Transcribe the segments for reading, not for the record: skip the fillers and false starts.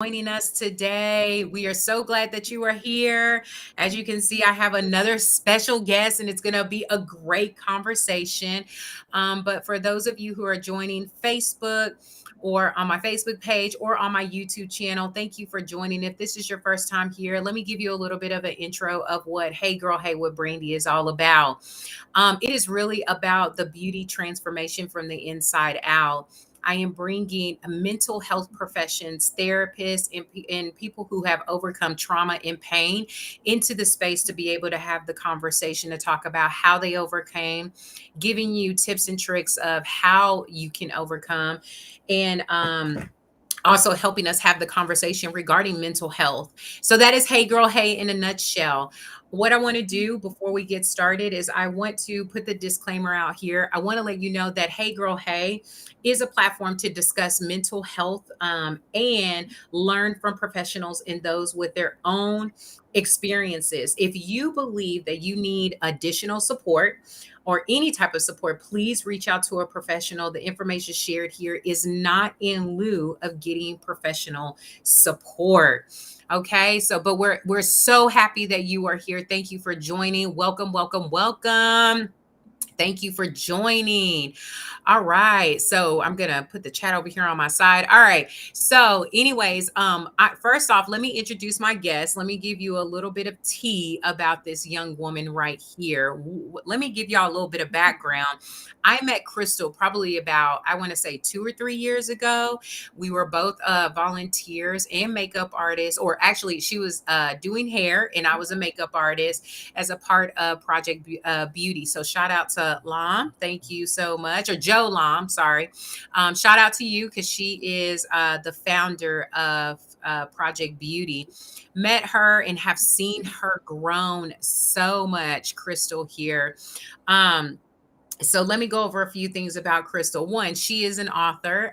joining us today. We are so glad that you are here. As you can see, I have another special guest, and it's going to be a great conversation. But for those of you who are joining Facebook, or on my Facebook page or on my YouTube channel, thank you for joining. If this is your first time here, let me give you a little bit of an intro of what Hey Girl, Hey with Brandi is all about. It is really about the beauty transformation from the inside out. I am bringing mental health professions, therapists, and people who have overcome trauma and pain into the space to be able to have the conversation to talk about how they overcame, giving you tips and tricks of how you can overcome, and also helping us have the conversation regarding mental health. So that is Hey Girl, Hey in a nutshell. What I want to do before we get started is I want to put the disclaimer out here. I want to let you know that Hey Girl, Hey is a platform to discuss mental health and learn from professionals and those with their own experiences. If you believe that you need additional support, or any type of support, please reach out to a professional. The information shared here is not in lieu of getting professional support. Okay, so but we're so happy that you are here. Thank you for joining. Welcome, welcome, welcome. Thank you for joining. All right. So I'm gonna put the chat over here on my side. All right. So, anyways, first off, let me introduce my guest. Let me give you a little bit of tea about this young woman right here. Let me give y'all a little bit of background. I met Christal probably about, I want to say 2 or 3 years ago. We were both volunteers and makeup artists, or actually, she was doing hair and I was a makeup artist as a part of Project Beauty. So shout out to Lam. Thank you so much. Or Joe Lam, sorry. Shout out to you because she is the founder of Project Beauty. Met her and have seen her grown so much, Christal here. Um, so let me go over a few things about Christal. One, she is an author.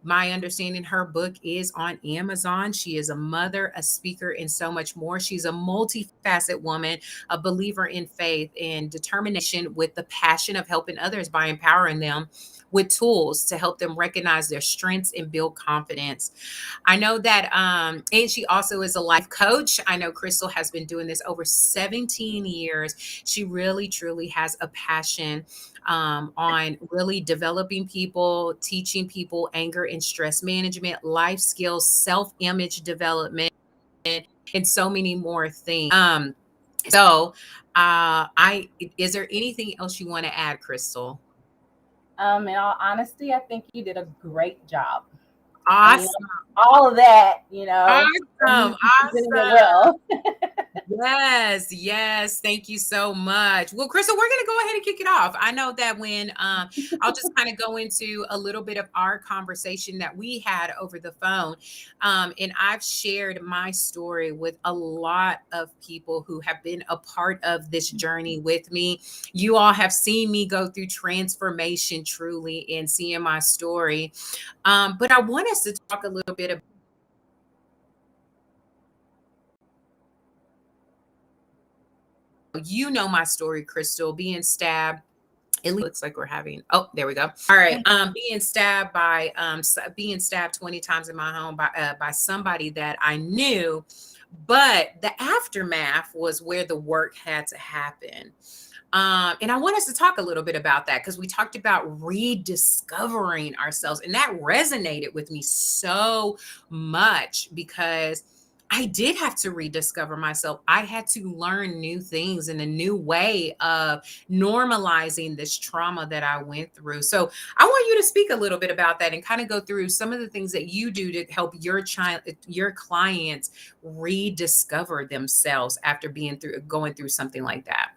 My understanding, her book is on Amazon. She is a mother, a speaker, and so much more. She's a multifaceted woman, a believer in faith and determination, with the passion of helping others by empowering them with tools to help them recognize their strengths and build confidence. I know that, and she also is a life coach. I know Christal has been doing this over 17 years. She really, truly has a passion on really developing people, teaching people anger and stress management, life skills, self image development, and so many more things. So, I is there anything else you want to add, Christal? In all honesty, I think you did a great job. I mean, Awesome, all of that, awesome, you presented it awesome. well. Yes, yes. Thank you so much. Well, Crystal, we're going to go ahead and kick it off. I know that when I'll just kind of go into a little bit of our conversation that we had over the phone. And I've shared my story with a lot of people who have been a part of this journey with me. You all have seen me go through transformation truly and seeing my story. But I want us to talk a little bit about, you know, my story, Crystal, being stabbed. It looks like we're having, oh, there we go. All right. Being stabbed by being stabbed 20 times in my home by somebody that I knew, but the aftermath was where the work had to happen. And I want us to talk a little bit about that because we talked about rediscovering ourselves, and that resonated with me so much because I did have to rediscover myself. I had to learn new things in a new way of normalizing this trauma that I went through. So I want you to speak a little bit about that and kind of go through some of the things that you do to help your clients rediscover themselves after going through something like that.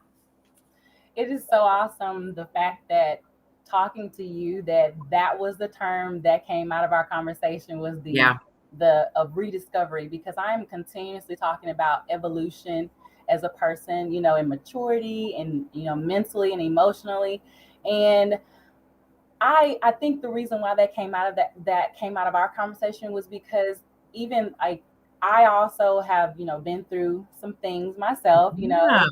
It is so awesome the fact that talking to you, that was the term that came out of our conversation, was Yeah. the of rediscovery, because I am continuously talking about evolution as a person, in maturity and mentally and emotionally. And I think the reason why that came out of our conversation was because even I also have been through some things myself, Yeah.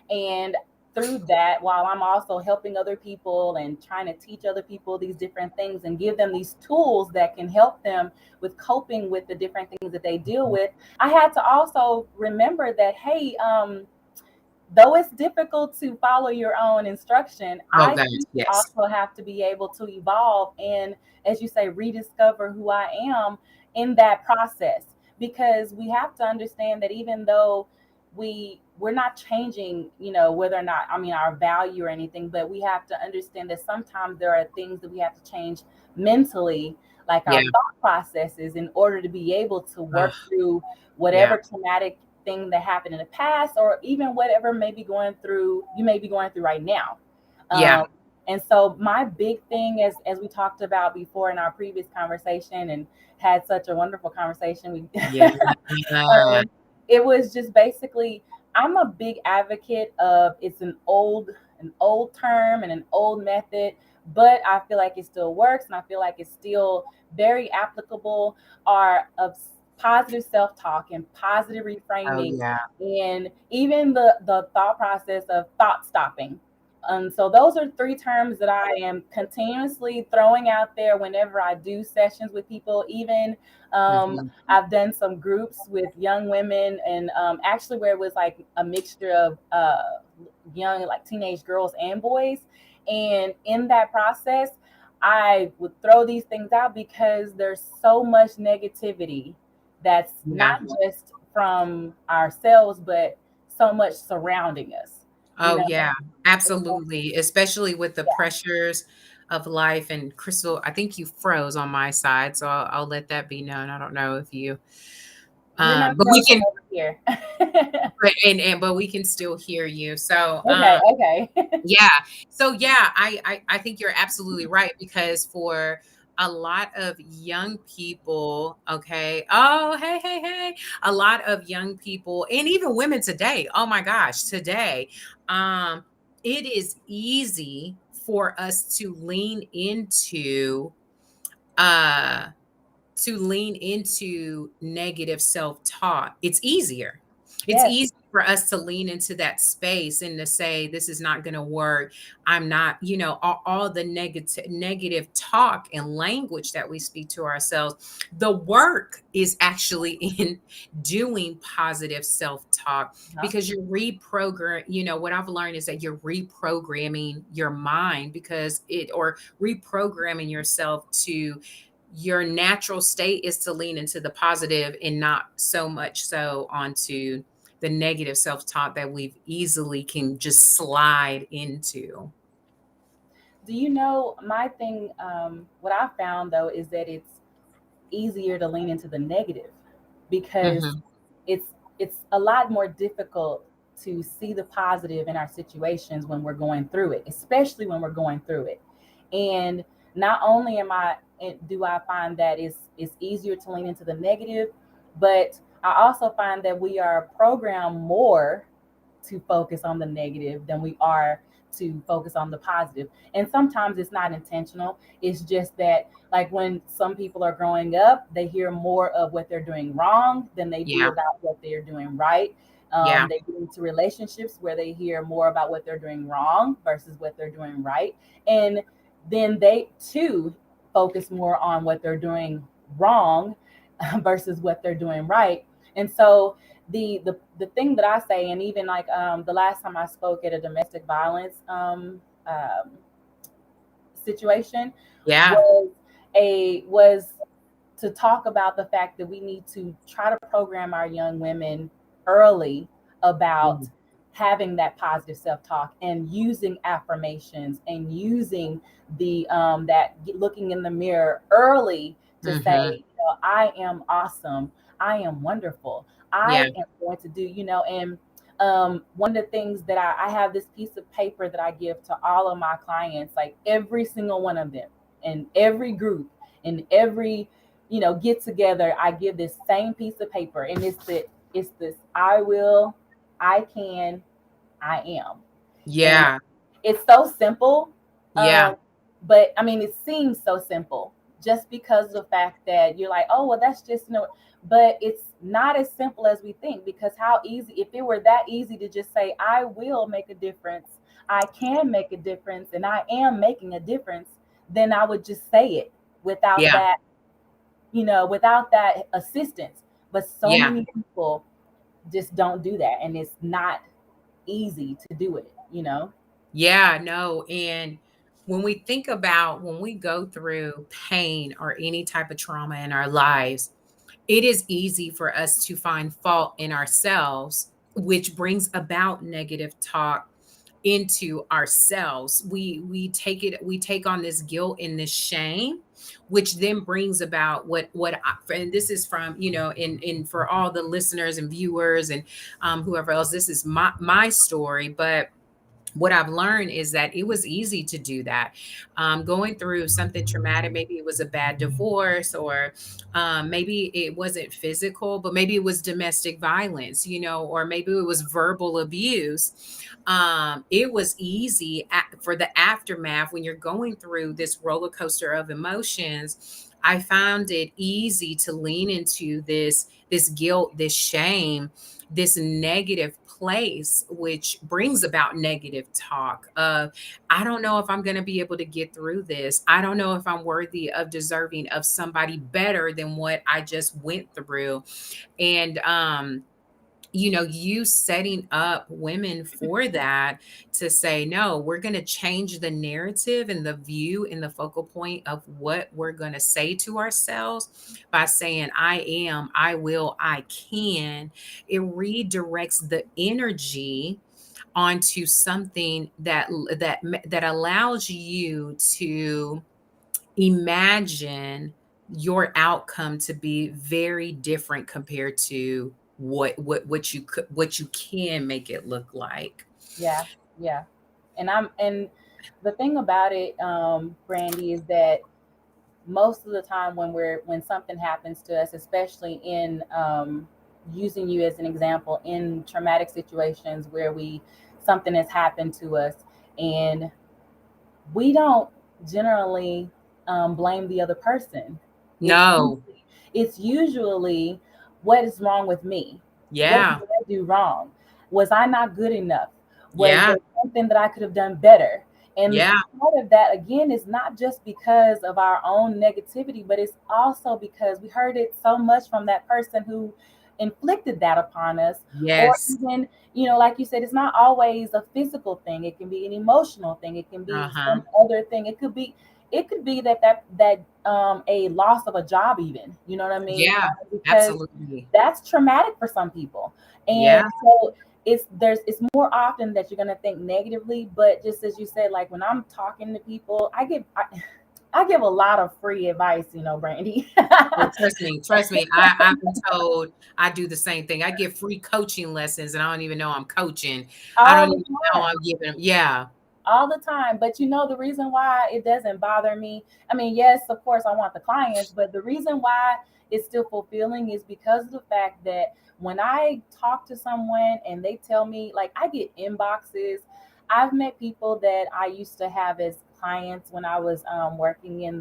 and through that, while I'm also helping other people and trying to teach other people these different things and give them these tools that can help them with coping with the different things that they deal with, I had to also remember that, hey, though it's difficult to follow your own instruction, Oh I gosh, too yes. also have to be able to evolve and, as you say, rediscover who I am in that process. Because we have to understand that even though we're not changing, whether or not, I mean, our value or anything, but we have to understand that sometimes there are things that we have to change mentally, like Yeah. our thought processes, in order to be able to Ugh, work through yeah. whatever traumatic thing that happened in the past, or even whatever you may be going through right now. Yeah. um, and so my big thing, as we talked about before in our previous conversation, and had such a wonderful conversation, we Yeah. it was just basically, I'm a big advocate of, it's an old term and an old method, but I feel like it still works, and I feel like it's still very applicable, are of positive self-talk and positive Oh reframing, yeah. and even the thought process of thought stopping. So those are three terms that I am continuously throwing out there whenever I do sessions with people. Even Hmm. I've done some groups with young women, and actually where it was like a mixture of young, like teenage girls and boys. And in that process, I would throw these things out because there's so much negativity that's Yeah. not just from ourselves, but so much surrounding us. You Oh know, yeah. and Absolutely. Especially with the yeah, pressures of life. And Crystal, I think you froze on my side, so I'll let that be known. I don't know if you, you're not but we frozen can, over here. but we can still hear you. So, Okay, okay. yeah. So yeah, I think you're absolutely right because for a lot of young people, okay. Oh, hey, hey, hey. A lot of young people and even women today. Oh my gosh, today. Um it is easy for us uh to lean into negative self-talk. It's easier. It's Yes. easy for us to lean into that space and to say, this is not going to work. I'm not, all the negative talk and language that we speak to ourselves. The work is actually in doing positive self-talk Uh-huh. because you're what I've learned is that you're reprogramming your mind or reprogramming yourself to your natural state is to lean into the positive and not so much so onto the negative self-talk that we've easily can just slide into. Do you know my thing? What I found though is that it's easier to lean into the negative, because Mhm. it's it's a lot more difficult to see the positive in our situations when we're going through it, especially when we're going through it. And not only do I find that it's easier to lean into the negative, but I also find that we are programmed more to focus on the negative than we are to focus on the positive. And sometimes it's not intentional. It's just that, like, when some people are growing up, they hear more of what they're doing wrong than they do Yeah. about what they're doing right. Yeah. They get into relationships where they hear more about what they're doing wrong versus what they're doing right. And then they too focus more on what they're doing wrong versus what they're doing right. And so the thing that I say, and even like the last time I spoke at a domestic violence situation, Yeah. was to talk about the fact that we need to try to program our young women early about Mhm. having that positive self-talk and using affirmations and using the that looking in the mirror early to say, Mhm. I am awesome, I am wonderful, Yeah. I am going to do, and one of the things that I have this piece of paper that I give to all of my clients, like every single one of them, in every group, in every get together, I give this same piece of paper, and it's this: I will, I can, I am. And Yeah. it's so simple, Yeah. but I mean, it seems so simple just because of the fact that you're like, oh well, that's just but it's not as simple as we think, because how easy, if it were that easy to just say I will make a difference I can make a difference and I am making a difference, then I would just say it without Yeah. that, without that assistance. But so Yeah. many people just don't do that. And it's not easy to do it. Yeah, no, and when we go through pain or any type of trauma in our lives, it is easy for us to find fault in ourselves, which brings about negative talk into ourselves. We take on this guilt and this shame, which then brings about and this is from, in for all the listeners and viewers and whoever else, this is my story, but what I've learned is that it was easy to do that. Going through something traumatic, maybe it was a bad divorce, or maybe it wasn't physical, but maybe it was domestic violence, or maybe it was verbal abuse. It was easy for the aftermath when you're going through this roller coaster of emotions. I found it easy to lean into this guilt, this shame, this negative place, which brings about negative talk of, I don't know if I'm going to be able to get through this. I don't know if I'm worthy of deserving of somebody better than what I just went through. And you setting up women for that, to say, no, we're going to change the narrative and the view and the focal point of what we're going to say to ourselves by saying, I am, I will, I can. It redirects the energy onto something that allows you to imagine your outcome to be very different compared to what you can make it look like. Yeah, yeah. And the thing about it, Brandy, is that most of the time when something happens to us, especially in using you as an example in traumatic situations where we something has happened to us, and we don't generally blame the other person. It's No. usually, it's usually what is wrong with me? What Yeah. did I do wrong? Was I not good enough? Was Yeah. there something that I could have done better? And Yeah. part of that, again, is not just because of our own negativity, but it's also because we heard it so much from that person who inflicted that upon us. Or Yes. even, like you said, it's not always a physical thing. It can be an emotional thing. It can be Uh-huh. some other thing. It could be that a loss of a job, even. You know what I mean? Yeah. Because Absolutely. that's traumatic for some people. Yeah. And so it's more often that you're gonna think negatively. But just as you said, like when I'm talking to people, I give a lot of free advice, Brandy. Oh, trust me. I've been told I do the same thing. I give free coaching lessons and I don't even know I'm coaching. I All don't the even know time. I'm giving them. Yeah. All the time. But the reason why it doesn't bother me, I mean, yes, of course, I want the clients, but the reason why it's still fulfilling is because of the fact that when I talk to someone and they tell me, like, I get inboxes. I've met people that I used to have as clients when I was working in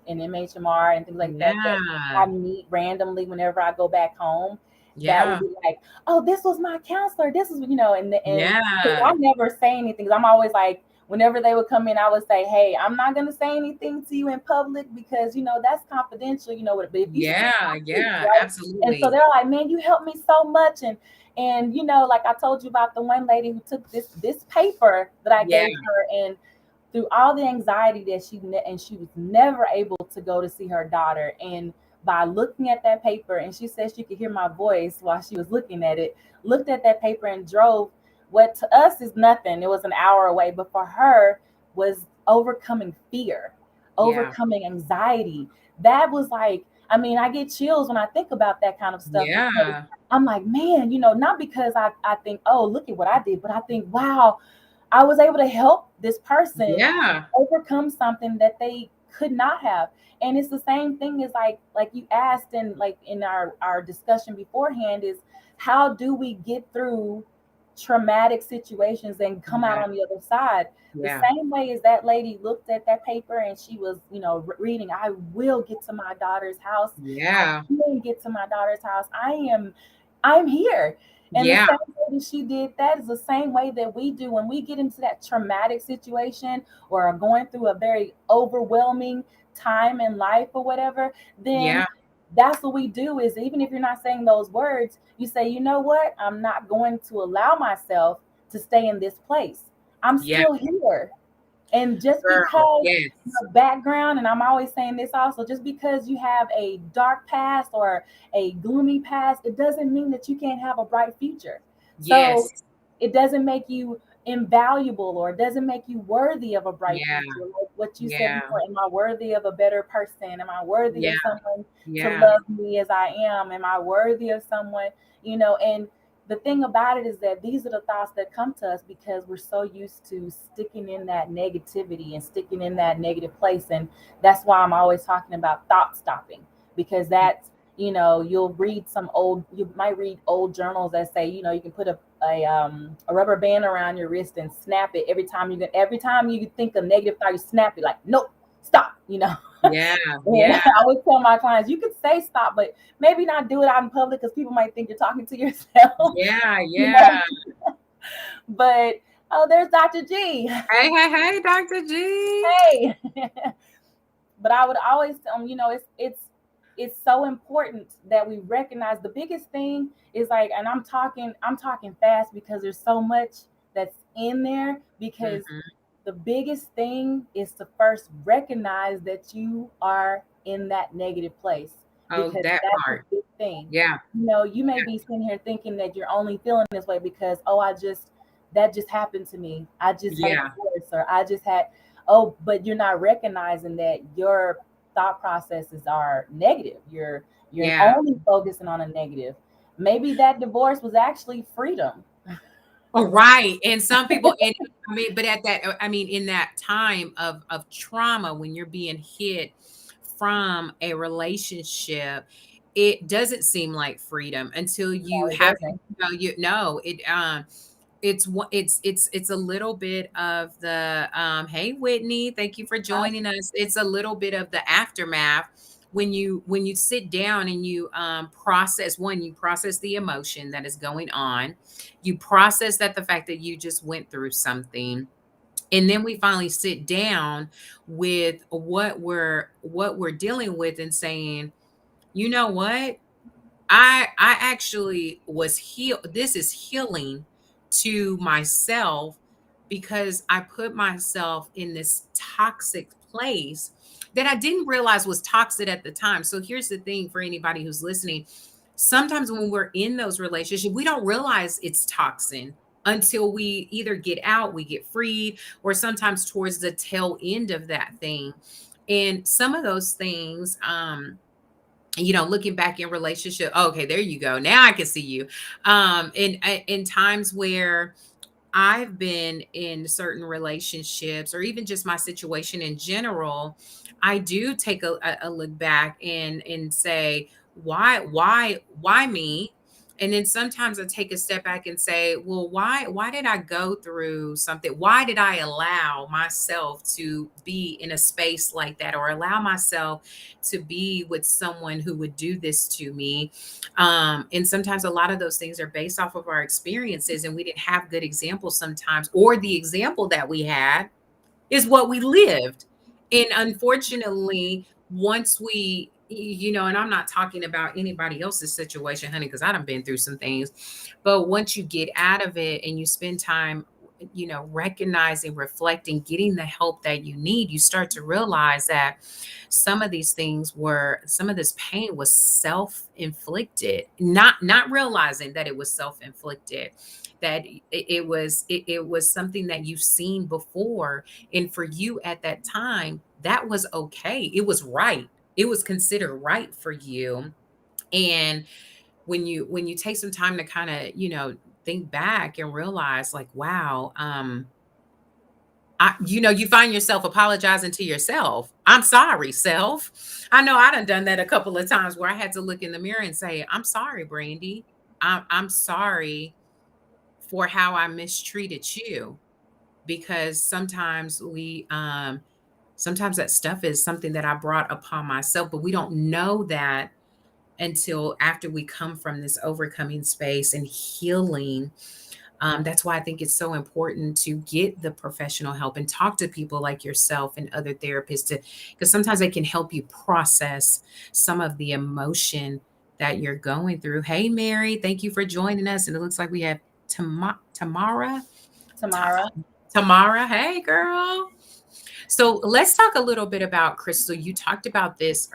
MHMR and things like that I Yeah. meet randomly whenever I go back home. That would Yeah. be like, oh, this was my counselor. This is, and I Yeah. never say anything, 'cause I'm always like, whenever they would come in, I would say, hey, I'm not gonna say anything to you in public because that's confidential. But if you say it, Yeah. I speak, Yeah. right? And so Absolutely. they're like, man, you helped me so much, and like I told you about the one lady who took this paper that I Yeah. gave her, and through all the anxiety that she was never able to go to see her daughter, and by looking at that paper, and she said she could hear my voice while she was looking at it, looked at that paper and drove what to us is nothing. It was an hour away, but for her was overcoming fear, Yeah. overcoming anxiety. That was like, I mean, I get chills when I think about that kind of stuff, because Yeah. I'm like, man, not because I think, oh, look at what I did, but I think, wow, I was able to help this person Yeah. overcome something that they could not have. And it's the same thing as like you asked, and like in our discussion beforehand, is how do we get through traumatic situations and come out Yeah. on the other side? The Yeah. same way as that lady looked at that paper and she was, reading, I will get to my daughter's house. I Yeah. can get to my daughter's house. I am I'm here. And the Yeah. same way that she did that is the same way that we do when we get into that traumatic situation or are going through a very overwhelming time in life or whatever, then Yeah. that's what we do is even if you're not saying those words, you say, you know what? I'm not going to allow myself to stay in this place. I'm Yeah. still here. And just Girl. because Yes. your background, and I'm always saying this also, just because you have a dark past or a gloomy past, it doesn't mean that you can't have a bright future. So Yes. it doesn't make you invaluable or it doesn't make you worthy of a bright Yeah. future. Like what you said Yeah. before, am I worthy of a better person? Am I worthy Yeah. of someone to Yeah. love me as I am? Am I worthy of someone, and the thing about it is that these are the thoughts that come to us because we're so used to sticking in that negativity and sticking in that negative place. And that's why I'm always talking about thought stopping, because that's, you might read old journals that say, you can put a rubber band around your wrist and snap it every time you think a negative thought, you snap it like, nope, stop. Yeah. And Yeah. I always tell my clients, you could say stop, but maybe not do it out in public because people might think you're talking to yourself. Yeah. you Yeah. know. But oh, there's Dr. G. Hey, hey, hey, Dr. G. Hey. But I would always, it's so important that we recognize the biggest thing is like, and I'm talking fast because there's so much that's in there. Because Hmm. the biggest thing is to first recognize that you are in that negative place, Oh, because that that's the part. big thing. Yeah. You may be sitting here thinking that you're only feeling this way because, oh, that just happened to me. I just had a Yeah. divorce, or I just had, oh, but you're not recognizing that your thought processes are negative. You're Yeah. only focusing on a negative. Maybe that divorce was actually freedom. Oh, right. And some people, and I mean, but at that, I mean, in that time of trauma, when you're being hit from a relationship, it doesn't seem like freedom until you No, it have, doesn't. you know, it's a little bit of the hey Whitney, thank you for Huh? joining us. It's a little bit of the aftermath when you sit down and you you process the emotion that is going on, you process that the fact that you just went through something, and then we finally sit down with what we're dealing with and saying, you know what, I actually was healed. This is healing to myself because I put myself in this toxic place that I didn't realize was toxic at the time. So here's the thing for anybody who's listening. Sometimes when we're in those relationships, we don't realize it's toxin until we either get out, we get freed, or sometimes towards the tail end of that thing. And some of those things, looking back in relationship, okay, there you go, now I can see you. In times where I've been in certain relationships, or even just my situation in general, I do take a look back and say, why me? And then sometimes I take a step back and say, well, why did I go through something? Why did I allow myself to be in a space like that, or allow myself to be with someone who would do this to me? And sometimes a lot of those things are based off of our experiences, and we didn't have good examples sometimes, or the example that we had is what we lived. And unfortunately, once and I'm not talking about anybody else's situation, honey, because I done been through some things. But once you get out of it and you spend time, recognizing, reflecting, getting the help that you need, you start to realize that some of this pain was self-inflicted, not realizing that it was self-inflicted, that it was something that you've seen before, and for you at that time, that was okay. It was right. It was considered right for you. And when you take some time to kind of, think back and realize, like, wow, you find yourself apologizing to yourself. I'm sorry, self. I know I done that a couple of times where I had to look in the mirror and say, I'm sorry, Brandy. I'm sorry for how I mistreated you, because sometimes that stuff is something that I brought upon myself, but we don't know that until after we come from this overcoming space and healing. That's why I think it's so important to get the professional help and talk to people like yourself and other therapists, to because sometimes they can help you process some of the emotion that you're going through. Hey, Mary, thank you for joining us. And it looks like we have Tamara. Tamara. Tamara, hey, girl. So let's talk a little bit about Christal. You talked about this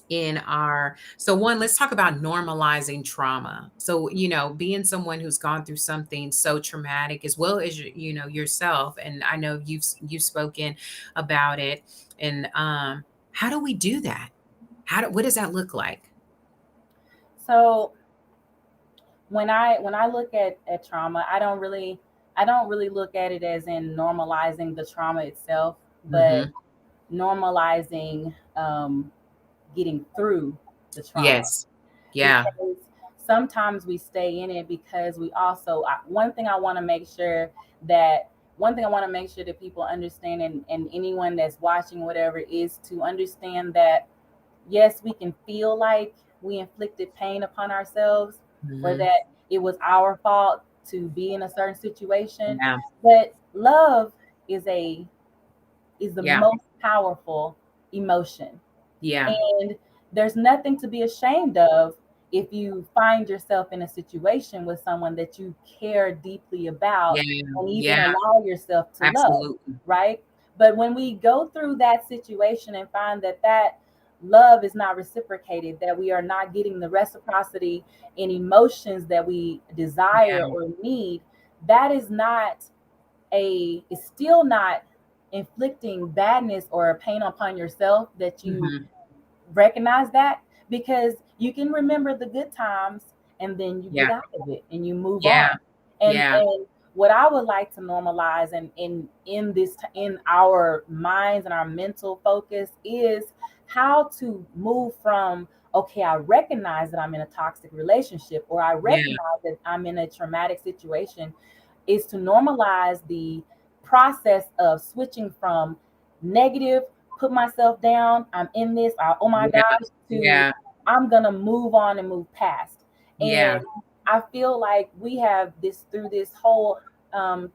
in our so one, let's talk about normalizing trauma. So, being someone who's gone through something so traumatic, as well as yourself, and I know you've spoken about it. And how do we do that? What does that look like? So when I look at trauma, I don't really look at it as in normalizing the trauma itself, but Hmm. normalizing getting through the trauma. Yes. Yeah. Because sometimes we stay in it because we also one thing I want to make sure that people understand, and anyone that's watching whatever, is to understand that yes, we can feel like we inflicted pain upon ourselves, or Hmm. that it was our fault to be in a certain situation, Yeah. but love is a is the Yeah. most powerful emotion. Yeah. And there's nothing to be ashamed of if you find yourself in a situation with someone that you care deeply Yeah. about and even Yeah. allow yourself to love, Absolutely. right? But when we go through that situation and find that love is not reciprocated, that we are not getting the reciprocity in emotions that we desire Yeah. or need, that is still not inflicting badness or pain upon yourself, that you Hmm. recognize that, because you can remember the good times and then you get Yeah. out of it and you move Yeah. on. and Yeah. and what I would like to normalize, and in our minds and our mental focus, is how to move from, okay, I recognize that I'm in a toxic relationship, or I Yeah. recognize that I'm in a traumatic situation, is to normalize the process of switching from negative, put myself down, I'm in this, oh my Yeah. gosh, to Yeah. I'm gonna move on and move past. And Yeah. I feel like we have this, through this whole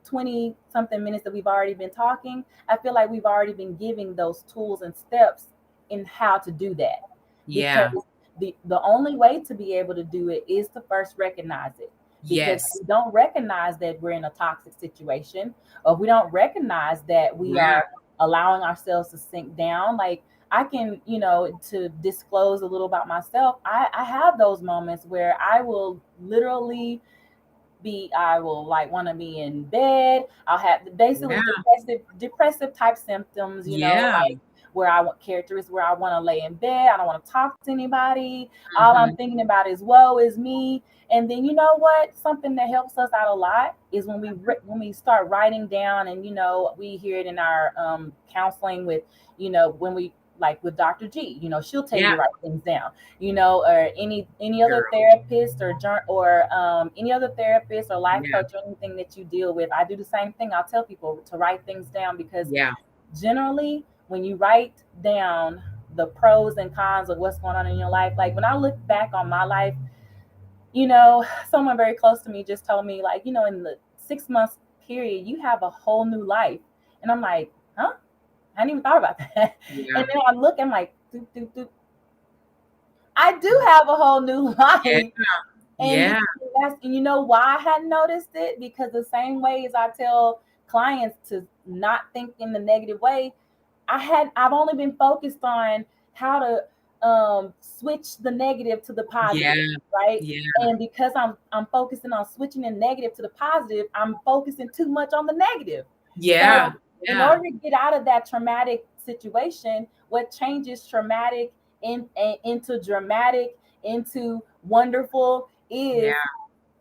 20 something minutes that we've already been talking, I feel like we've already been giving those tools and steps in how to do that. Because Yeah. the only way to be able to do it is to first recognize it. Because if Yes. we don't recognize that we're in a toxic situation, or if we don't recognize that we Yeah. are allowing ourselves to sink down, like, I can, to disclose a little about myself, I have those moments where I will literally I will like want to be in bed. I'll have basically Yeah. depressive type symptoms, Yeah. like where I want characteristics where I want to lay in bed. I don't want to talk to anybody. All I'm Mhm. thinking about is woe is me. And then, you know what? Something that helps us out a lot is when when we start writing down, and we hear it in our counseling with, when we, like with Dr. G, she'll tell you Yeah. to write things down, or any other Girl. therapist, or any other therapist or life Yeah. coach, or anything that you deal with. I do the same thing. I'll tell people to write things down, because Yeah. generally when you write down the pros and cons of what's going on in your life, like when I look back on my life, someone very close to me just told me, like, in the 6 months period, you have a whole new life. And I'm like, huh? I hadn't even thought about that. And Yeah. then I look, I'm like, doop, doop, doop. I do have a whole new Yeah. life. And Yeah. you know why I hadn't noticed it? Because the same way as I tell clients to not think in the negative way, I've only been focused on how to switch the negative to the Yeah. positive, right? Yeah. And because I'm focusing on switching the negative to the positive, I'm focusing too much on the negative. Yeah. So in Yeah. order to get out of that traumatic situation, what changes traumatic into dramatic, into wonderful, is Yeah.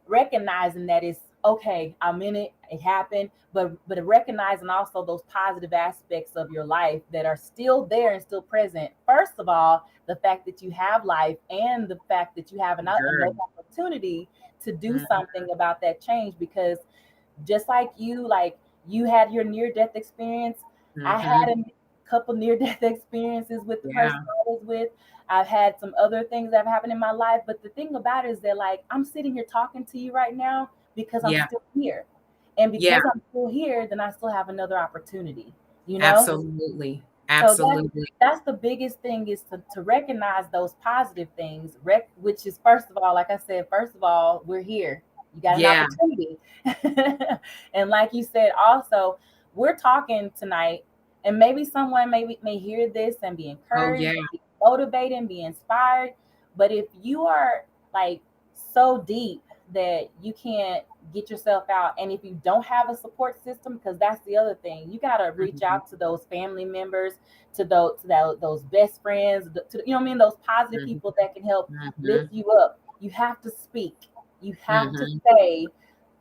recognizing that it's okay, I'm in it, it happened, but recognizing also those positive aspects of your life that are still there and still present. First of all, the fact that you have life, and the fact that you have another Girl. opportunity to do Mhm. something about that change. Because just like you had your near death experience, I Mhm. had a couple near death experiences with the Yeah. person I was with. I've had some other things that have happened in my life. But the thing about it is that, like, I'm sitting here talking to you right now because I'm Yeah. still here. And Yeah. because I'm still here, then I still have another opportunity, you know? Absolutely. So that's Absolutely. that's the biggest thing, is to recognize those positive things, which is, first of all, like I said, first of all, we're here. You got an Yeah. opportunity. And like you said, also, we're talking tonight, and maybe someone may hear this and be Oh, encouraged, yeah. be motivated, and be inspired. But if you are, like, so deep that you can't get yourself out, and if you don't have a support system, because that's the other thing, you got to reach Mhm. out to those family members, those best friends, to, you know what I mean, those positive Mhm. people that can help lift Mhm. you up. You have to speak. You have to Mhm. say,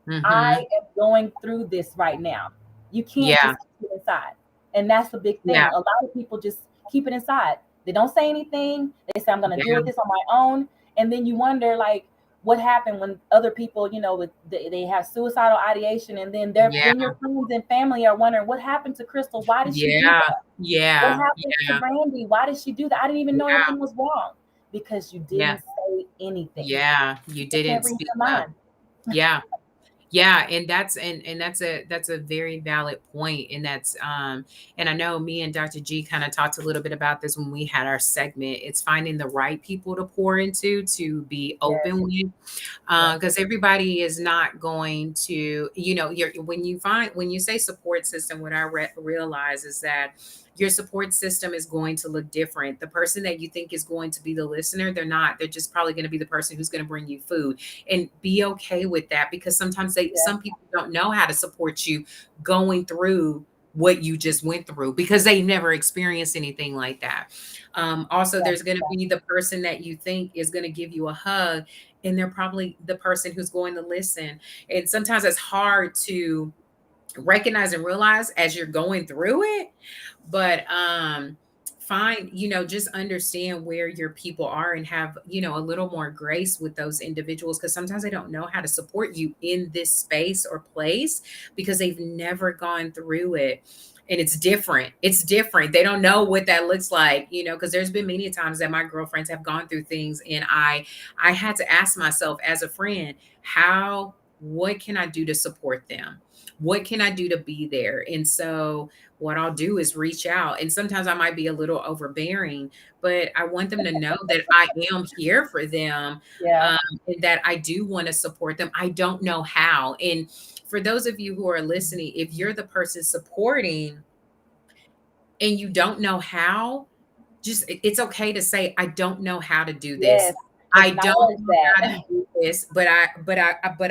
Mhm. I am going through this right now. You can't Yeah. just keep it inside. And that's the big Yeah. thing. A lot of people just keep it inside. They don't say anything. They say, I'm going to deal Yeah. with this on my own. And then you wonder, like, what happened when other people, they have suicidal ideation, and then Yeah. your friends and family are wondering, what happened to Christal? Why did she do Yeah. that? What Yeah. happened to Yeah. Brandi? Why did she do that? I didn't even know Yeah. anything was wrong, because you Yeah. didn't say anything. Yeah. You People didn't can't read speak your up. mind. Yeah. Yeah, and that's a very valid point, and that's and I know me and Dr. G kind of talked a little bit about this when we had our segment. It's finding the right people to pour into, to be Yes, open with, yes, because everybody is not going to, when you say support system, what I realize is that your support system is going to look different. The person that you think is going to be the listener, they're not. They're just probably going to be the person who's going to bring you food, and be okay with that, because sometimes yes, some people don't know how to support you going through what you just went through, because they never experienced anything like that. Also, yes, there's going to be the person that you think is going to give you a hug, and they're probably the person who's going to listen. And sometimes it's hard to recognize and realize as you're going through it, but find, just understand where your people are, and have, a little more grace with those individuals, because sometimes they don't know how to support you in this space or place, because they've never gone through it. And it's different. They don't know what that looks like, because there's been many times that my girlfriends have gone through things, and I had to ask myself as a friend, what can I do to support them? What can I do to be there? And so what I'll do is reach out. And sometimes I might be a little overbearing, but I want them to know that I am here for them, yeah, um, and that I do want to support them. I don't know how. And for those of you who are listening, if you're the person supporting and you don't know how, just it's okay to say, I don't know how to do this. yes. I don't Acknowledge know how to that. do this, but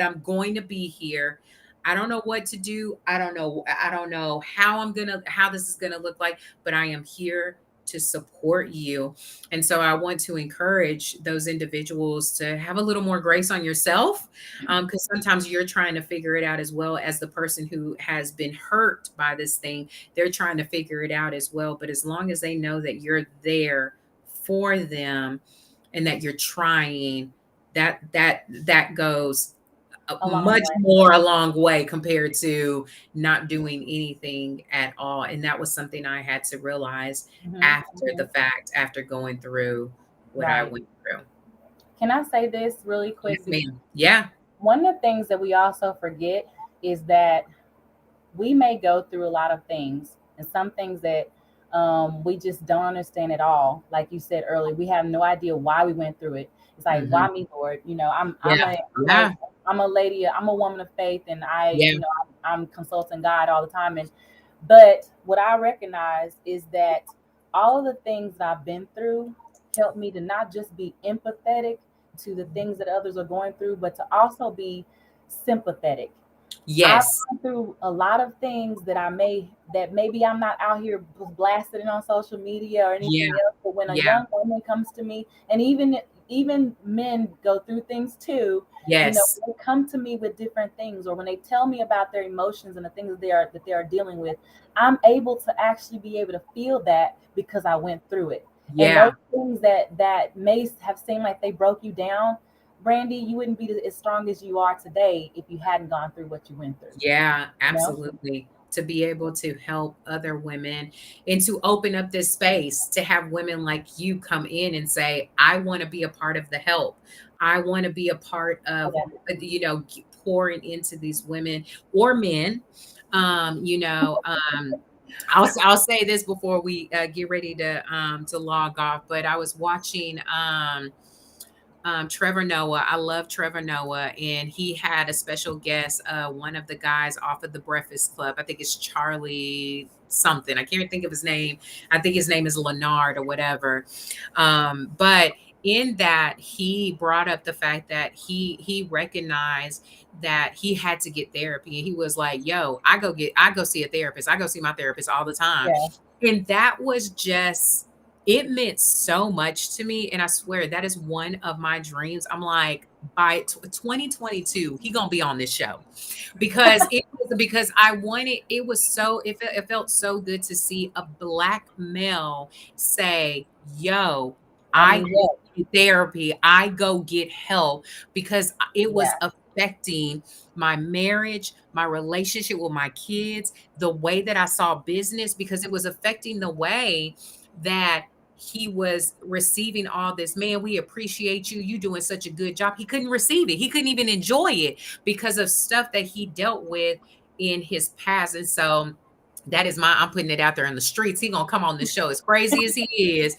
I'm going to be here. I don't know what to do. I don't know how this is gonna look like, but I am here to support you. And so I want to encourage those individuals to have a little more grace on yourself, because sometimes you're trying to figure it out as well as the person who has been hurt by this thing. They're trying to figure it out as well. But as long as they know that you're there for them, and that you're trying, that goes A long much way. more a long way compared to not doing anything at all. And that was something I had to realize Hmm. after the fact, after going through what I Right. went through. Can I say this really Yes, quick? Because ma'am. Yeah. one of the things that we also forget is that we may go through a lot of things, and some things that we just don't understand at all. Like you said earlier, we have no idea why we went through it. It's like, Hmm. why me, Lord? I'm Yeah. a I'm a Yeah. I'm a lady. I'm a woman of faith, and Yeah. I'm consulting God all the time. And but what I recognize is that all of the things that I've been through help me to not just be empathetic to the things that others are going through, but to also be sympathetic. I've Yes. gone through a lot of things that maybe I'm not out here blasting it on social media or Yeah. anything else. But when a Yeah. young woman comes to me, and even men go through things too, Yes. when they come to me with different things, or when they tell me about their emotions and the things that they are dealing with, I'm able to actually be able to feel that because I went through it. And those Yeah. things that may have seemed like they broke you down, Brandi, you wouldn't be as strong as you are today if you hadn't gone through what you went through. Yeah. You know? Absolutely. to be able to help other women and to open up this space to have women like you come in and say, I want to be a part of the help. I want to be a part of, Yeah. pouring into these women or men. You know, I'll say this before we get ready to log off, but I was watching Trevor Noah. I love Trevor Noah, and he had a special guest, one of the guys off of the Breakfast Club. I think it's Charlie something. I can't think of his name. I think his name is Leonard or whatever. But in that, he brought up the fact that he recognized that he had to get therapy, and he was like, "Yo, I go see a therapist. I go see my therapist all the time," Yeah. and that was just it meant so much to me, and I swear that is one of my dreams. I'm like, by 2022, he gonna be on this show because I wanted it was so it felt so good to see a black male say, "Yo, I I need go help. get therapy, I go get help," because it was Yeah. affecting my marriage, my relationship with my kids, the way that I saw business, because it was affecting the way that he was receiving all this. Man, we appreciate you. You doing such a good job. He couldn't receive it. He couldn't even enjoy it because of stuff that he dealt with in his past. And so that is I'm putting it out there in the streets. He gonna come on the show as crazy as he is,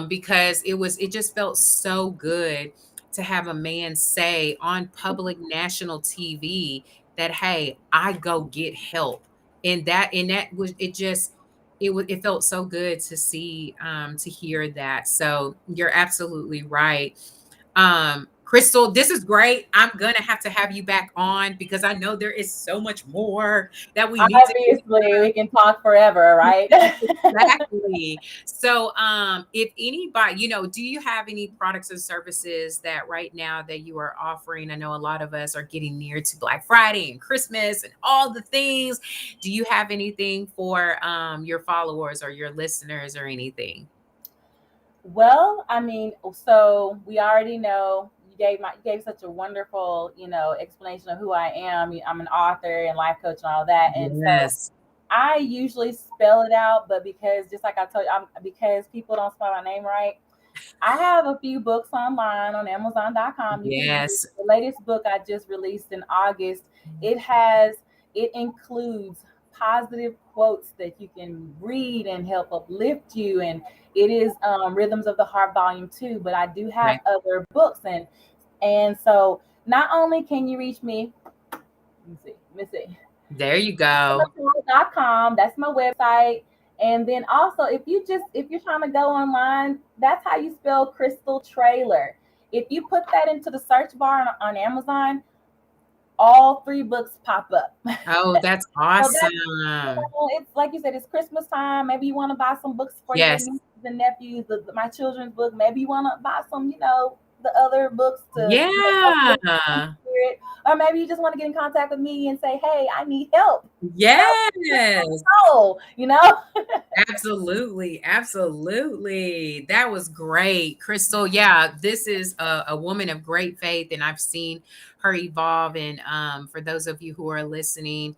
because it just felt so good to have a man say on public national TV that, hey, I go get help. And that was it just it felt so good to see to hear that. So you're absolutely right. Christal, this is great. I'm gonna have to have you back on because I know there is so much more that we need to get. Obviously, we can talk forever, right? Yes, exactly. So, if anybody, do you have any products or services that right now that you are offering? I know a lot of us are getting near to Black Friday and Christmas and all the things. Do you have anything for your followers or your listeners or anything? Well, I mean, so we already know you gave such a wonderful, explanation of who I am. I'm an author and life coach and all that. And so Yes. I usually spell it out, but because just like I told you, because people don't spell my name right, I have a few books online on Amazon.com. You can Yes. the latest book I just released in August. It has it includes positive quotes that you can read and help uplift you, and it is Rhythms of the Heart Volume 2. But I do have Okay. other books, and so not only can you reach me, let me see. There you go. ChristalNicole.com. That's my website. And then also, if you're trying to go online, that's how you spell Crystal Traylor. If you put that into the search bar on Amazon, all three books pop up. Oh, that's So that's awesome. it's like you said, it's Christmas time. Maybe you want to buy some books for your Yes. nieces and nephews, my children's book. Maybe you want to buy some, the other books to Yeah. uplift your spirit. Or maybe you just want to get in contact with me and say, hey, I need help. Yes. Oh, Absolutely. Absolutely. That was great. Crystal, yeah, this is a woman of great faith, and I've seen her evolve. And for those of you who are listening,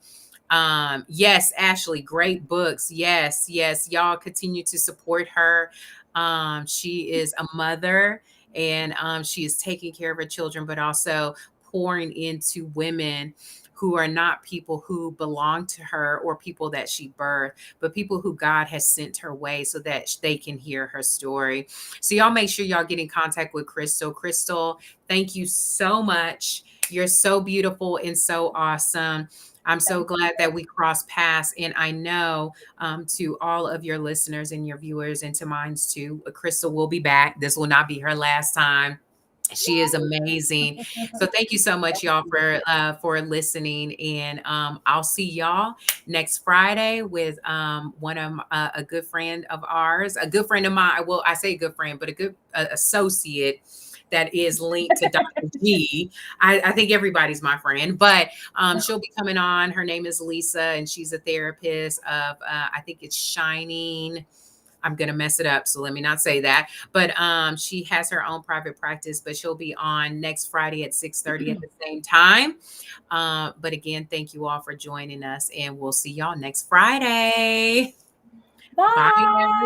yes, Ashley, great books. Yes, yes. Y'all continue to support her. She is a mother, and she is taking care of her children, but also pouring into women who are not people who belong to her or people that she birthed, but people who God has sent her way so that they can hear her story. So y'all make sure y'all get in contact with Crystal. Crystal, thank you so much. You're so beautiful and so awesome. I'm so thank glad that we crossed paths. And I know to all of your listeners and your viewers and to mine too, Crystal will be back. This will not be her last time. She is amazing. So thank you so much, y'all, you. for listening. And I'll see y'all next Friday with one of a good friend of ours, a good friend of mine. Well, I say good friend, but a good associate that is linked to Dr. G. I think everybody's my friend, but she'll be coming on. Her name is Lisa, and she's a therapist of I think it's Shining. I'm gonna mess it up, so let me not say that. But she has her own private practice, but she'll be on next Friday at 6:30 at the same time. But again, thank you all for joining us, and we'll see y'all next Friday. Bye, Bye. everyone.